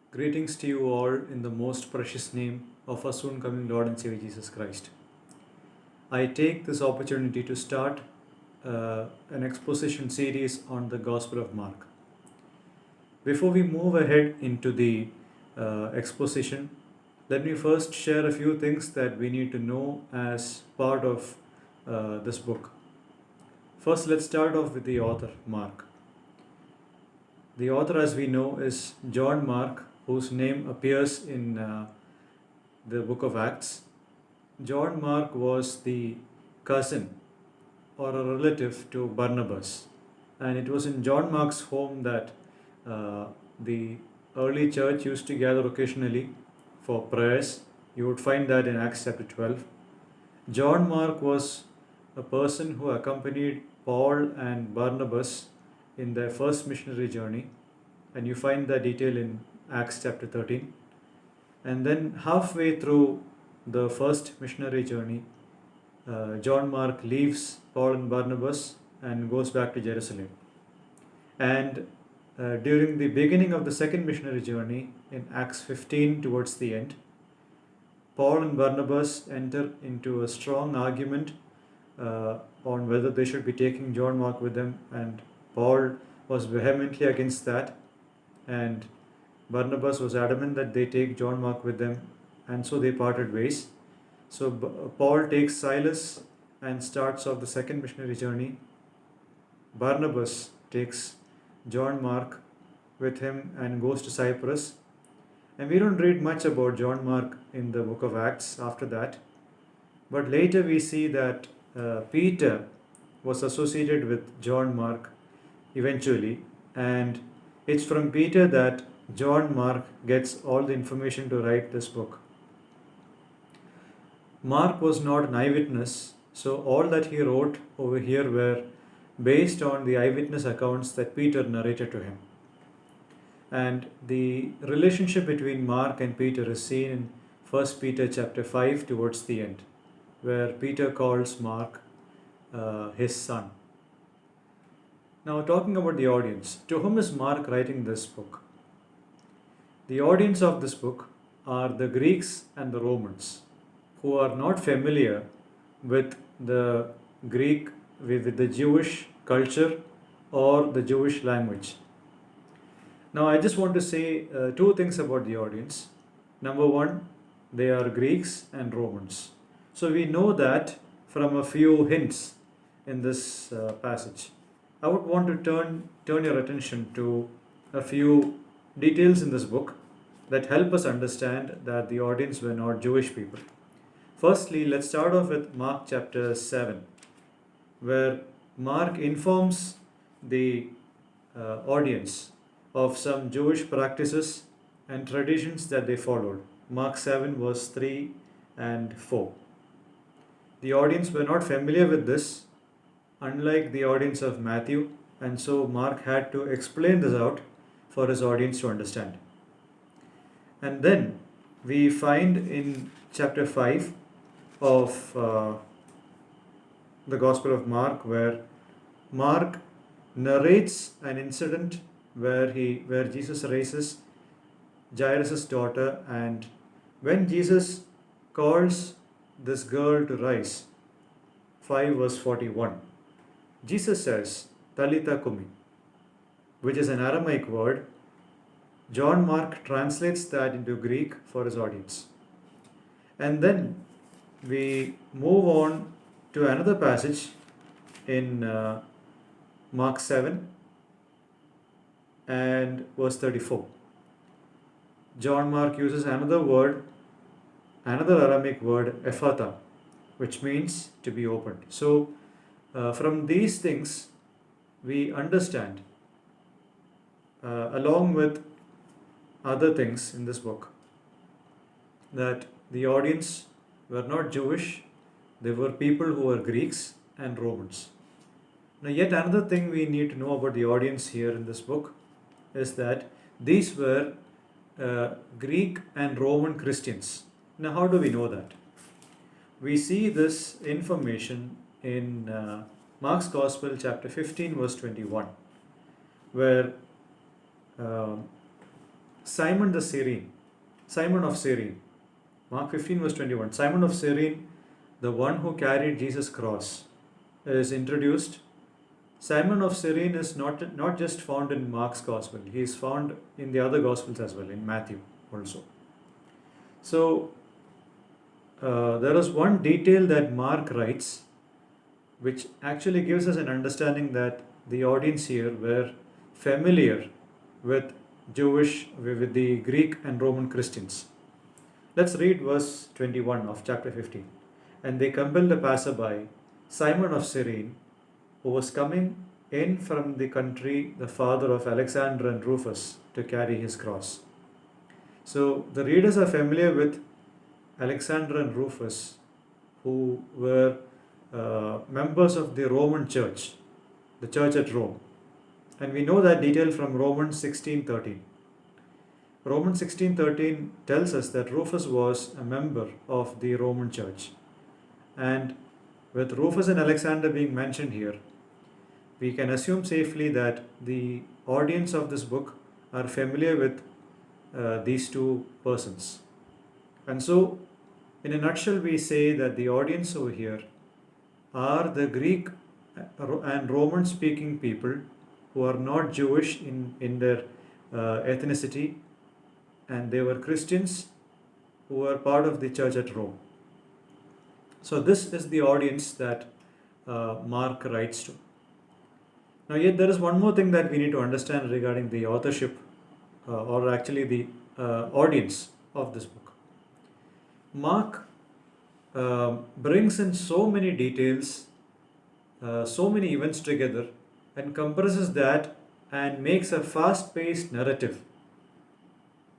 Greetings to you all in the most precious name of our soon coming Lord and Savior Jesus Christ. I take this opportunity to start an exposition series on the Gospel of Mark. Before we move ahead into the exposition, let me first share a few things that we need to know as part of this book. First, let's start off with the author, Mark. The author, as we know, is John Mark, whose name appears in the book of Acts. John Mark was the cousin or a relative to Barnabas, and it was in John Mark's home that the early church used to gather occasionally for prayers. You would find that in Acts chapter 12. John Mark was a person who accompanied Paul and Barnabas in their first missionary journey, and you find that detail in Acts chapter 13. And then halfway through the first missionary journey, John Mark leaves Paul and Barnabas and goes back to Jerusalem. And during the beginning of the second missionary journey, in Acts 15 towards the end, Paul and Barnabas enter into a strong argument on whether they should be taking John Mark with them, and Paul was vehemently against that, and Barnabas was adamant that they take John Mark with them, and so they parted ways. So Paul takes Silas and starts off the second missionary journey. Barnabas takes John Mark with him and goes to Cyprus. And we don't read much about John Mark in the book of Acts after that. But later we see that Peter was associated with John Mark eventually, and it's from Peter that John Mark gets all the information to write this book. Mark was not an eyewitness, so all that he wrote over here were based on the eyewitness accounts that Peter narrated to him. And the relationship between Mark and Peter is seen in 1 Peter chapter 5 towards the end, where Peter calls Mark his son. Now, talking about the audience, to whom is Mark writing this book? The audience of this book are the Greeks and the Romans, who are not familiar with the Greek, with the Jewish culture or the Jewish language. Now, I just want to say two things about the audience. Number one, they are Greeks and Romans. So we know that from a few hints in this passage. I would want to turn your attention to a few details in this book that help us understand that the audience were not Jewish people. Firstly, let's start off with Mark chapter 7, where Mark informs the audience of some Jewish practices and traditions that they followed. Mark 7, verse 3 and 4. The audience were not familiar with this, unlike the audience of Matthew, and so Mark had to explain this out for his audience to understand. And then we find in chapter 5 of the Gospel of Mark, where Mark narrates an incident where Jesus raises Jairus' daughter, and when Jesus calls this girl to rise, 5 verse 41, Jesus says, Talitha Kumi, which is an Aramaic word. John Mark translates that into Greek for his audience. And then we move on to another passage in Mark 7 and verse 34. John Mark uses another word, another Aramaic word, ephata, which means to be opened. So from these things we understand, along with other things in this book, that the audience were not Jewish, they were people who were Greeks and Romans. Now, yet another thing we need to know about the audience here in this book is that these were Greek and Roman Christians. Now, how do we know that? We see this information in Mark's Gospel, chapter 15, verse 21, where Simon the Cyrene, Simon of Cyrene, Mark 15 verse 21, Simon of Cyrene, the one who carried Jesus' cross, is introduced. Simon of Cyrene is not just found in Mark's gospel, he is found in the other gospels as well, in Matthew also. So there is one detail that Mark writes which actually gives us an understanding that the audience here were familiar with with the Greek and Roman Christians. Let's read verse 21 of chapter 15. And they compelled a passerby, Simon of Cyrene, who was coming in from the country, the father of Alexander and Rufus, to carry his cross. So the readers are familiar with Alexander and Rufus, who were members of the Roman church, the church at Rome. And we know that detail from Romans 16:13. Romans 16:13 tells us that Rufus was a member of the Roman church. And with Rufus and Alexander being mentioned here, we can assume safely that the audience of this book are familiar with these two persons. And so, in a nutshell, we say that the audience over here are the Greek and Roman speaking people who are not Jewish in their ethnicity, and they were Christians who were part of the church at Rome. So this is the audience that Mark writes to. Now yet there is one more thing that we need to understand regarding the authorship or actually the audience of this book. Mark brings in so many details, so many events together, and compresses that and makes a fast-paced narrative.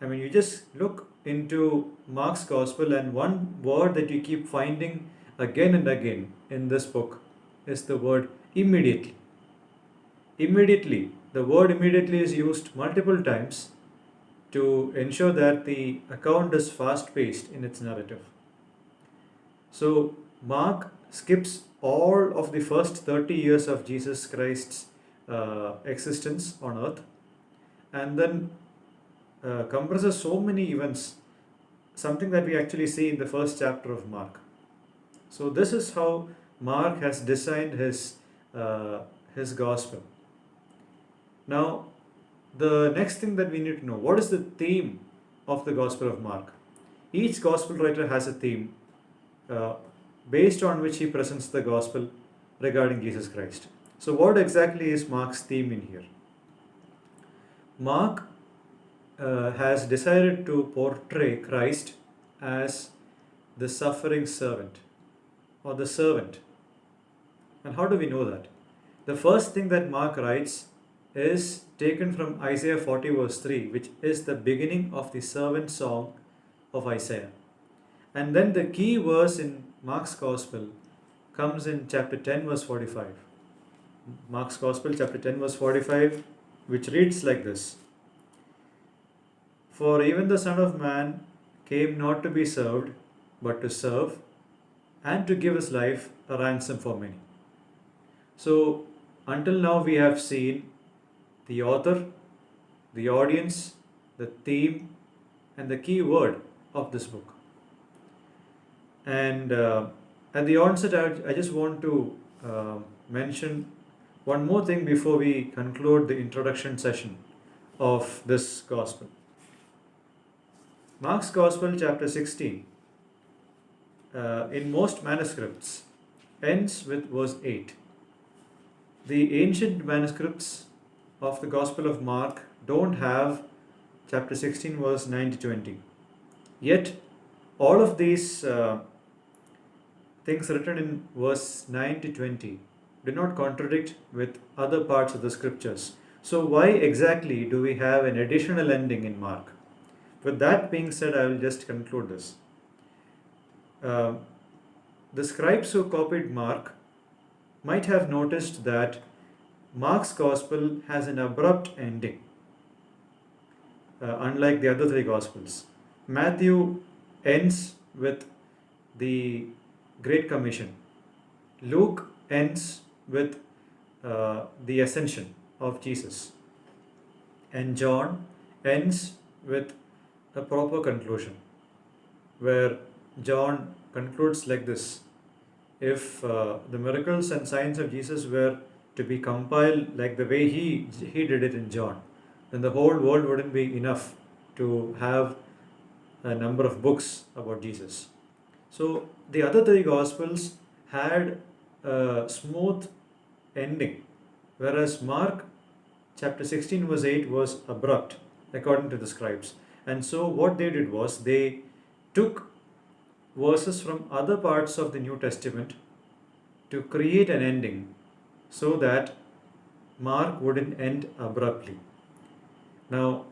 I mean, you just look into Mark's gospel, and one word that you keep finding again and again in this book is the word immediately. Immediately. The word immediately is used multiple times to ensure that the account is fast-paced in its narrative. So Mark skips all of the first 30 years of Jesus Christ's existence on earth, and then compresses so many events, something that we actually see in the first chapter of Mark. So this is how Mark has designed his gospel. Now, the next thing that we need to know, what is the theme of the Gospel of Mark? Each gospel writer has a theme based on which he presents the gospel regarding Jesus Christ. So what exactly is Mark's theme in here? Mark has decided to portray Christ as the suffering servant or the servant. And how do we know that? The first thing that Mark writes is taken from Isaiah 40 verse 3, which is the beginning of the servant song of Isaiah. And then the key verse in Mark's Gospel comes in chapter 10 verse 45. Mark's Gospel chapter 10 verse 45, which reads like this: For even the Son of Man came not to be served, but to serve, and to give his life a ransom for many. So until now we have seen the author, the audience, the theme, and the key word of this book. And at the onset, I just want to mention one more thing before we conclude the introduction session of this gospel. Mark's Gospel, chapter 16, in most manuscripts, ends with verse 8. The ancient manuscripts of the Gospel of Mark don't have chapter 16 verse 9 to 20. Yet all of these things written in verse 9 to 20 do not contradict with other parts of the scriptures. So why exactly do we have an additional ending in Mark? With that being said, I will just conclude this. The scribes who copied Mark might have noticed that Mark's Gospel has an abrupt ending, unlike the other three Gospels. Matthew ends with the Great Commission. Luke ends with the ascension of Jesus. And John ends with a proper conclusion, where John concludes like this: if the miracles and signs of Jesus were to be compiled like the way he did it in John, then the whole world wouldn't be enough to have a number of books about Jesus. So the other three Gospels had a smooth ending, whereas Mark chapter 16 verse 8 was abrupt according to the scribes. And so what they did was they took verses from other parts of the New Testament to create an ending so that Mark wouldn't end abruptly. Now,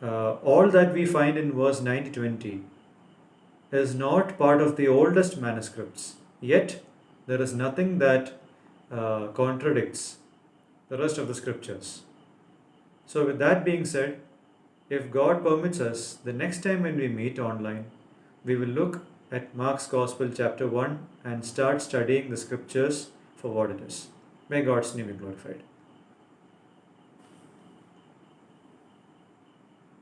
all that we find in verse 9 to 20 is not part of the oldest manuscripts, yet there is nothing that contradicts the rest of the scriptures. So, with that being said, if God permits us, the next time when we meet online, we will look at Mark's Gospel chapter 1 and start studying the scriptures for what it is. May God's name be glorified.